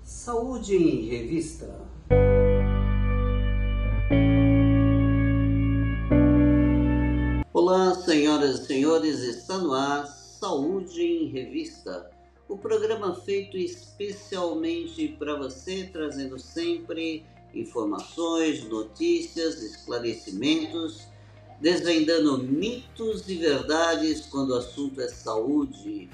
Saúde em Revista. Olá, senhoras e senhores, está no ar Saúde em Revista, o programa feito especialmente para você, trazendo sempre informações, notícias, esclarecimentos, desvendando mitos e verdades quando o assunto é saúde.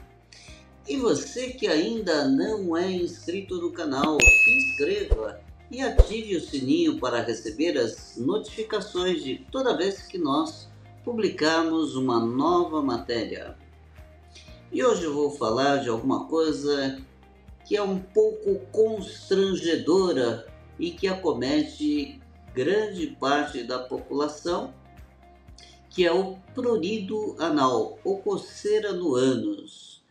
E você que ainda não é inscrito no canal, se inscreva e ative o sininho para receber as notificações de toda vez que nós publicarmos uma nova matéria. E hoje eu vou falar de alguma coisa que é um pouco constrangedora e que acomete grande parte da população, que é o prurido anal, ou coceira no ânus.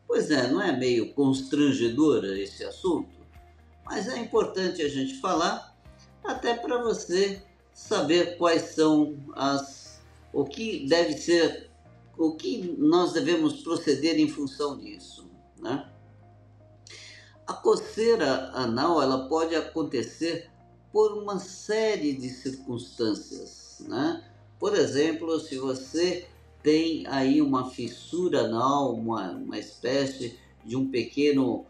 Pois é, não é meio constrangedora esse assunto? Mas é importante a gente falar, até para você saber quais são o que deve ser, o que nós devemos proceder em função disso, né? A coceira anal, ela pode acontecer por uma série de circunstâncias, né? Por exemplo, se você tem aí uma fissura anal, uma espécie de um pequeno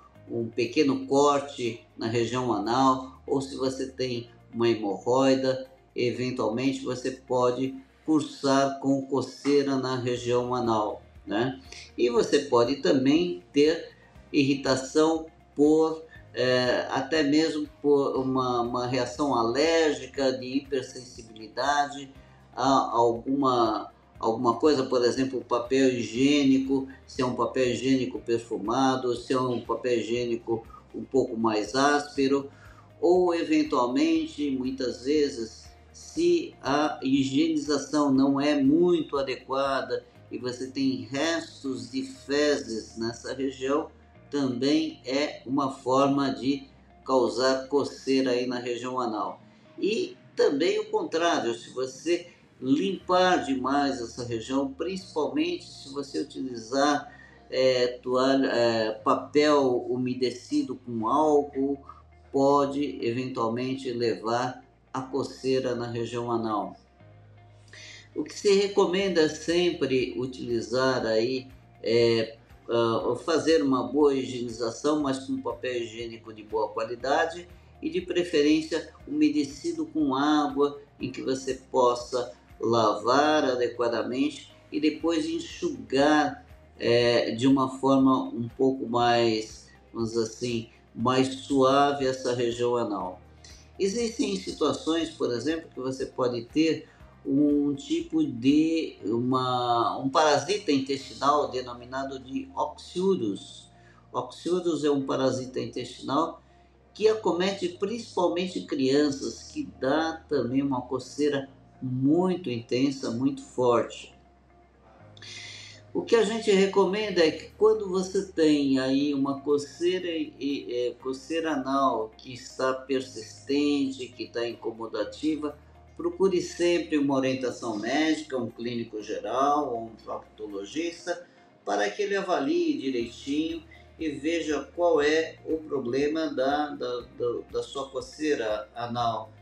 corte na região anal, ou se você tem uma hemorroida, eventualmente você pode cursar com coceira na região anal, né? E você pode também ter irritação por até mesmo por uma reação alérgica, de hipersensibilidade a alguma coisa, por exemplo, o papel higiênico, se é um papel higiênico perfumado, se é um papel higiênico um pouco mais áspero, ou eventualmente, muitas vezes, se a higienização não é muito adequada e você tem restos de fezes nessa região, também é uma forma de causar coceira aí na região anal. E também o contrário, se você limpar demais essa região, principalmente se você utilizar papel umedecido com álcool, pode eventualmente levar a coceira na região anal. O que se recomenda é sempre utilizar aí fazer uma boa higienização, mas com papel higiênico de boa qualidade e de preferência umedecido com água, em que você possa lavar adequadamente e depois enxugar de uma forma um pouco mais, vamos dizer assim, mais suave essa região anal. Existem situações, por exemplo, que você pode ter um tipo de um parasita intestinal denominado de Oxyurus. Oxyurus é um parasita intestinal que acomete principalmente crianças, que dá também uma coceira muito intensa, muito forte. O que a gente recomenda é que quando você tem aí uma coceira coceira anal que está persistente, que está incomodativa, procure sempre uma orientação médica, um clínico geral ou um proctologista, para que ele avalie direitinho e veja qual é o problema da sua coceira anal.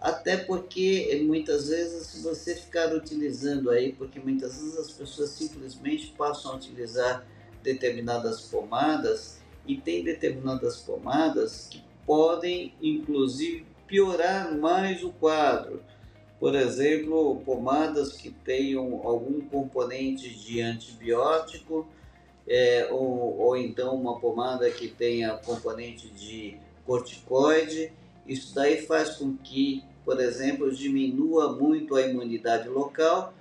Até porque muitas vezes, se você ficar utilizando aí, porque muitas vezes as pessoas simplesmente passam a utilizar determinadas pomadas, e tem determinadas pomadas que podem inclusive piorar mais o quadro. Por exemplo, pomadas que tenham algum componente de antibiótico, ou então uma pomada que tenha componente de corticoide. Isso daí faz com que, por exemplo, diminua muito a imunidade local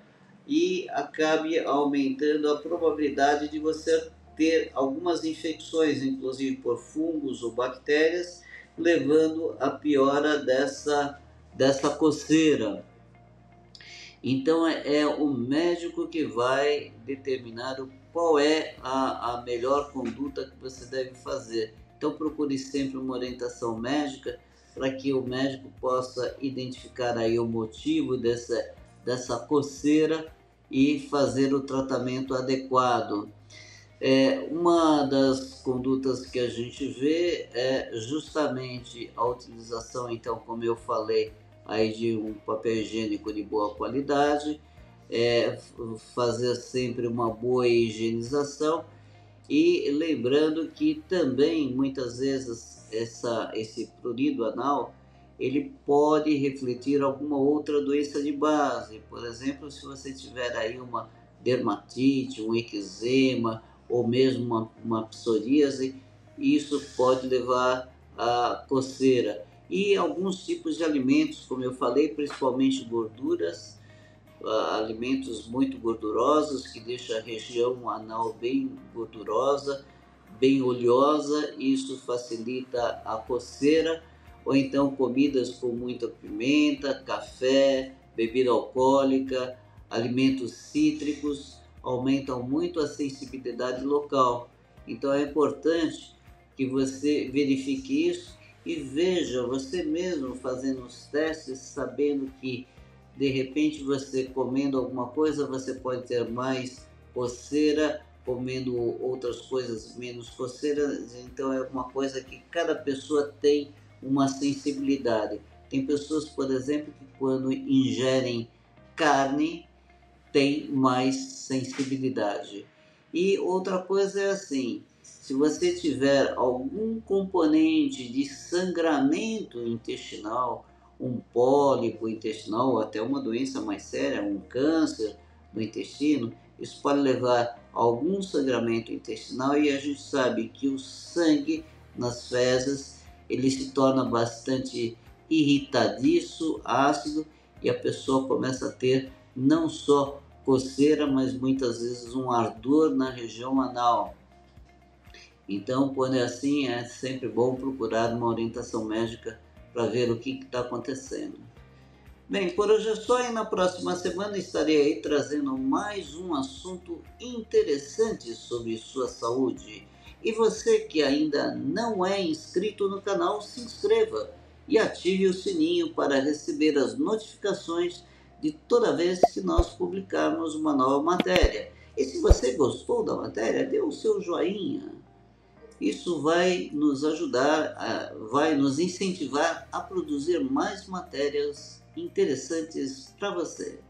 e acabe aumentando a probabilidade de você ter algumas infecções, inclusive por fungos ou bactérias, levando à piora dessa coceira. Então é o médico que vai determinar qual é a melhor conduta que você deve fazer. Então procure sempre uma orientação médica para que o médico possa identificar aí o motivo dessa coceira e fazer o tratamento adequado. Uma das condutas que a gente vê é justamente a utilização, então, como eu falei, aí de um papel higiênico de boa qualidade, fazer sempre uma boa higienização e lembrando que também muitas vezes esse prurido anal ele pode refletir alguma outra doença de base. Por exemplo, se você tiver aí uma dermatite, um eczema ou mesmo uma psoríase, isso pode levar à coceira. E alguns tipos de alimentos, como eu falei, principalmente gorduras, alimentos muito gordurosos que deixam a região anal bem gordurosa, bem oleosa, isso facilita a coceira, ou então comidas com muita pimenta, café, bebida alcoólica, alimentos cítricos aumentam muito a sensibilidade local. Então é importante que você verifique isso e veja você mesmo fazendo os testes, sabendo que de repente você comendo alguma coisa você pode ter mais coceira, comendo outras coisas menos coceiras, então é uma coisa que cada pessoa tem uma sensibilidade. Tem pessoas, por exemplo, que quando ingerem carne tem mais sensibilidade. E outra coisa é assim, se você tiver algum componente de sangramento intestinal, um pólipo intestinal ou até uma doença mais séria, um câncer no intestino, isso pode levar a algum sangramento intestinal e a gente sabe que o sangue nas fezes ele se torna bastante irritadiço, ácido e a pessoa começa a ter não só coceira, mas muitas vezes um ardor na região anal. Então, quando é assim, é sempre bom procurar uma orientação médica para ver o que está acontecendo. Bem, por hoje é só e na próxima semana estarei aí trazendo mais um assunto interessante sobre sua saúde. E você que ainda não é inscrito no canal, se inscreva e ative o sininho para receber as notificações de toda vez que nós publicarmos uma nova matéria. E se você gostou da matéria, dê o seu joinha. Isso vai nos ajudar, vai nos incentivar a produzir mais matérias interessantes para você.